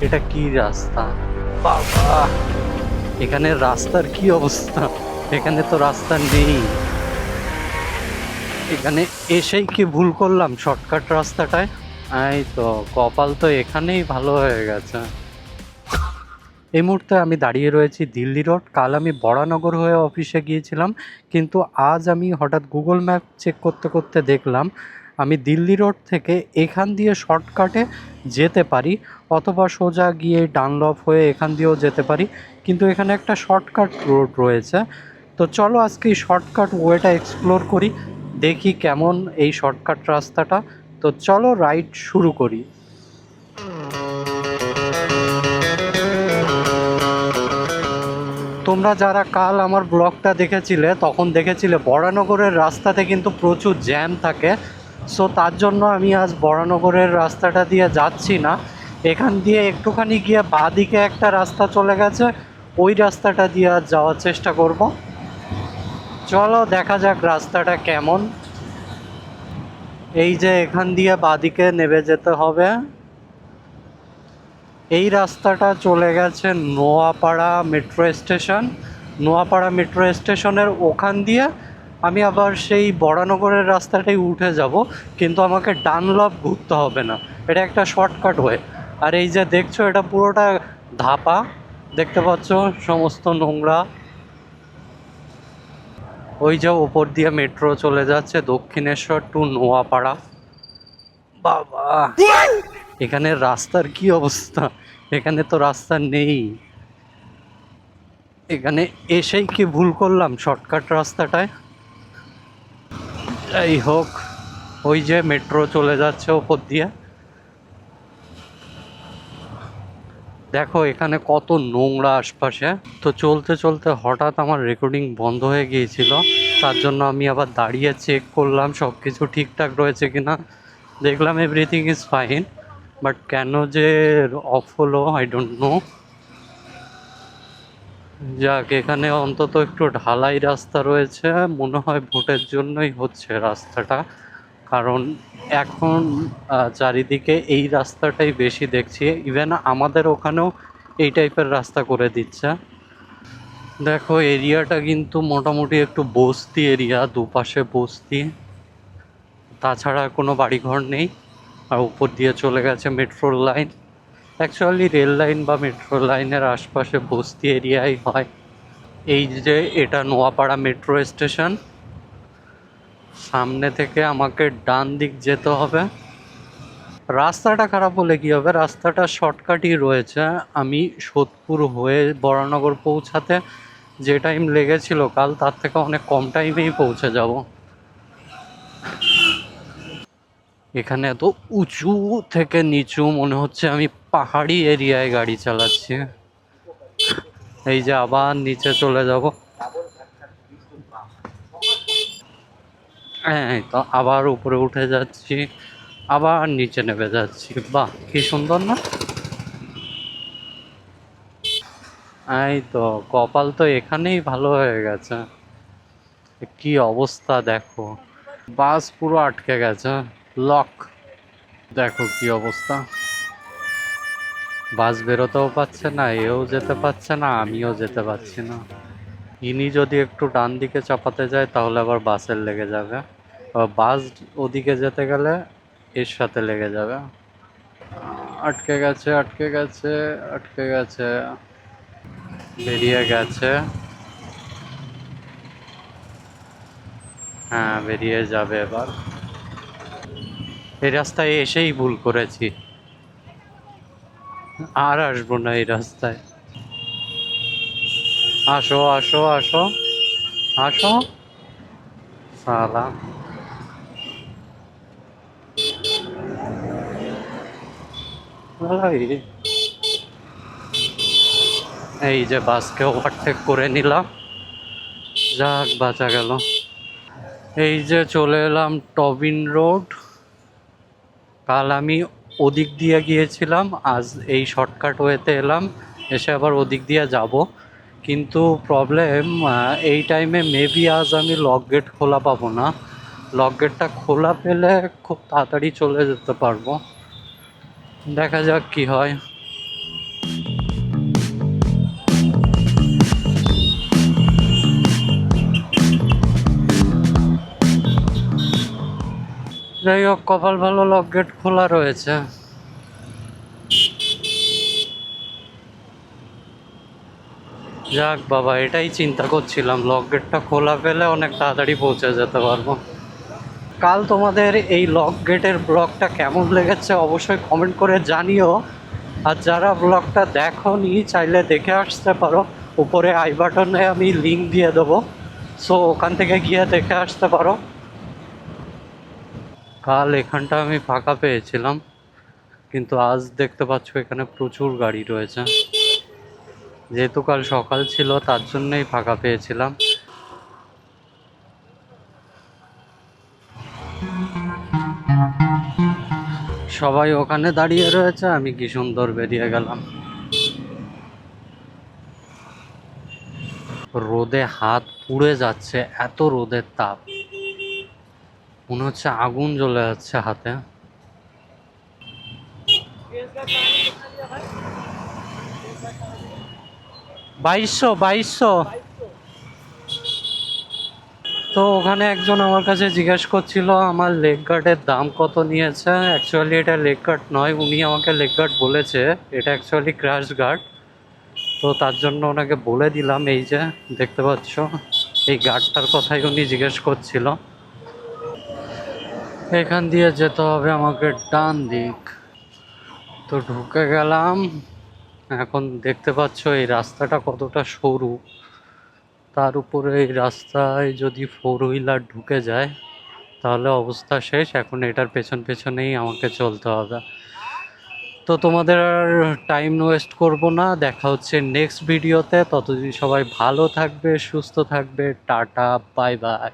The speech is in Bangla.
এটা কি রাস্তা বাবা! এখানে রাস্তার কি অবস্থা! এখানে তো রাস্তা নেই। এখানে এসেই কি ভুল করলাম শর্টকাট রাস্তাটায়? এই তো, কপাল তো এখানেই ভালো হয়ে গেছে। এই মুহূর্তে আমি দাঁড়িয়ে রয়েছি দিল্লি রোড। কাল আমি বরানগর হয়ে অফিসে গিয়েছিলাম, কিন্তু আজ আমি হঠাৎ গুগল ম্যাপ চেক করতে করতে দেখলাম আমি দিল্লি রোড থেকে এখান দিয়ে শর্টকাটে যেতে পারি, অথবা সোজা গিয়ে ডানলপ হয়ে এখান দিয়েও যেতে পারি। কিন্তু এখানে একটা শর্টকাট রোড রয়েছে। তো চলো আজকে এই শর্টকাট ওয়েটা এক্সপ্লোর করি, দেখি কেমন এই শর্টকাট রাস্তাটা। তো চলো রাইড শুরু করি। তোমরা যারা কাল আমার ব্লগটা দেখেছিলে তখন দেখেছিলে বরানগরের রাস্তাতে কিন্তু প্রচুর জ্যাম থাকে। সো তার জন্য আমি আজ বরানগরের রাস্তাটা দিয়ে যাচ্ছি না, এখান দিয়ে একটুখানি গিয়ে বাঁদিকে একটা রাস্তা চলে গেছে, ওই রাস্তাটা দিয়ে আজ যাওয়ার চেষ্টা করব। চলো দেখা যাক রাস্তাটা কেমন। এই যে এখান দিয়ে বাঁদিকে নেমে যেতে হবে। এই রাস্তাটা চলে গেছে Noapara metro station. Noapara metro স্টেশনের ওখান দিয়ে আমি আবার সেই বরানগরের রাস্তাটাই উঠে যাব, কিন্তু আমাকে ডানলপ ঘুরতে হবে না, এটা একটা শর্টকাট ওয়ে। আর এই যে দেখছো এটা পুরোটা ধাপা, দেখতে পাচ্ছ সমস্ত নোংরা। ওই যে ওপর দিয়ে মেট্রো চলে যাচ্ছে দক্ষিণেশ্বর টু নোয়াপাড়া। বাবা, এখানে রাস্তার কি অবস্থা! এখানে তো রাস্তা নেই। এখানে এসেই কি ভুল করলাম শর্টকাট রাস্তাটায়? যাই হোক, ওই যে মেট্রো চলে যাচ্ছে ওপর দিয়ে। দেখো এখানে কত নোংরা আশপাশে। তো চলতে চলতে হঠাৎ আমার রেকর্ডিং বন্ধ হয়ে গিয়েছিল, তার জন্য আমি আবার দাঁড়িয়ে চেক করলাম সব কিছু ঠিকঠাক রয়েছে কিনা। দেখলাম এভরিথিং ইজ ফাইন, বাট কেন যে অফ হলো আই ডোন্ট নো। যাক, এখানে অন্তত একটু ঢালাই রাস্তা রয়েছে, মনে হয় ভোটের জন্যই হচ্ছে রাস্তাটা, কারণ এখন চারিদিকে এই রাস্তাটাই বেশি দেখছি। ইভেন আমাদের ওখানেও এই টাইপের রাস্তা করে দিচ্ছে। দেখো এরিয়াটা কিন্তু মোটামুটি একটু বস্তি এরিয়া, দুপাশে বস্তি, তাছাড়া কোনো বাড়িঘর নেই। আর উপর দিয়ে চলে গেছে metro line. Actually rail line বা মেট্রো লাইনের আশপাশে বস্তি এরিয়াই হয়। এই যে এটা নোয়াপাড়া মেট্রো স্টেশন, সামনে থেকে আমাকে ডান দিক যেতে হবে। রাস্তাটা খারাপ হলে কি হবে, রাস্তাটা শর্টকাটই রয়েছে। আমি সোদপুর হয়ে বরানগর পৌঁছাতে যে টাইম লেগেছিল কাল, তার থেকে অনেক কম টাইমেই পৌঁছে যাব। এখানে এত উঁচু থেকে নিচু, মনে হচ্ছে আমি পাহাড়ি এরিয়ায় গাড়ি চালাচ্ছি। এই যে আবার নিচে চলে যাব। হ্যাঁ, এই তো আবার উপরে উঠে যাচ্ছি, আবার নিচে নেমে যাচ্ছি। বাহ, কি সুন্দর না! এই তো, কপাল তো এখানেই ভালো হয়ে গেছে। কি অবস্থা দেখো, বাস পুরো আটকে গেছে, লক। দেখো কি অবস্থা, বাস বেরোতেও পারছে না, এও যেতে পারছে না, আমিও যেতে পারছি না। ইনি যদি একটু ডান দিকে চাপাতে যায় তাহলে আবার বাসের লেগে যাবে, আবার বাস ওদিকে যেতে গেলে এর সাথে লেগে যাবে। আটকে গেছে, আটকে গেছে, আটকে গেছে, বেরিয়ে গেছে। হ্যাঁ, বেরিয়ে যাবে এবার। এই রাস্তায় এসেই ভুল করেছি, আর আসবো না এই রাস্তায়। আসো আসো আসো আসো, সালা! এই যে বাসকে ওভারটেক করে নিলাম, যাক বাঁচা গেল। এই যে চলে এলাম টবিন রোড। কাল আমি ওদিক দিয়ে গিয়েছিলাম, আজ এই শর্টকাট ওয়েতে এলাম, এসে আবার ওদিক দিয়ে যাব। কিন্তু প্রবলেম, এই টাইমে মেবি আজ আমি লক গেট খোলা পাবো না। লক গেটটা খোলা পেলে খুব তাড়াতাড়ি চলে যেতে পারবো। দেখা যাক কি হয়। যাই হোক, কপাল ভালো লক গেট খোলা রয়েছে। যাক বাবা, এটাই চিন্তা করছিলাম, লক গেটটা খোলা পেলে অনেক তাড়াতাড়ি পৌঁছে যেতে পারবো। কাল তোমাদের এই লক গেটের ব্লগটা কেমন লেগেছে অবশ্যই কমেন্ট করে জানিও। আর যারা ব্লগটা দেখোনি চাইলে দেখে আসতে পারো, উপরে আই বাটনে আমি লিঙ্ক দিয়ে দেবো, সো ওখান থেকে গিয়ে দেখে আসতে পারো। কাল এখানটা আমি ফাঁকা পেয়েছিলাম, কিন্তু আজ দেখতে পাচ্ছ এখানে প্রচুর গাড়ি রয়েছে। যেহেতু কাল সকাল ছিল তার জন্যই ফাঁকা পেয়েছিলাম। সবাই ওখানে দাঁড়িয়ে রয়েছে, আমি কি সুন্দর বেরিয়ে গেলাম। রোদে হাত পুড়ে যাচ্ছে, এত রোদের তাপ, মনে হচ্ছে আগুন জ্বলে যাচ্ছে হাতে। 2200। তো ওখানে একজন আমার কাছে জিজ্ঞেস করছিল আমার লেগ গার্ডের দাম কত নিয়েছে। অ্যাকচুয়ালি এটা লেগ গার্ড নয়, উনি আমাকে লেগ গার্ড বলেছে, এটা অ্যাকচুয়ালি ক্র্যাশ গার্ড। তো তার জন্য ওনাকে বলে দিলাম, এই যে দেখতে পাচ্ছ এই গার্ডটার কথাই উনি জিজ্ঞেস করছিল। এখান দিয়ে যেতে হবে আমাকে ডান দিক। তো ঢুকে গেলাম। এখন দেখতে পাচ্ছ এই রাস্তাটা কতটা সরু, তার উপরে এই রাস্তায় যদি 4 হুইলার ঢুকে যায় তাহলে অবস্থা শেষ। এখন এটার পেছন পেছনেই আমাকে চলতে হবে। তো তোমাদের আর টাইম ওয়েস্ট করব না, দেখা হচ্ছে নেক্সট ভিডিওতে। ততদিন সবাই ভালো থাকবে, সুস্থ থাকবে, টাটা, বাই বাই।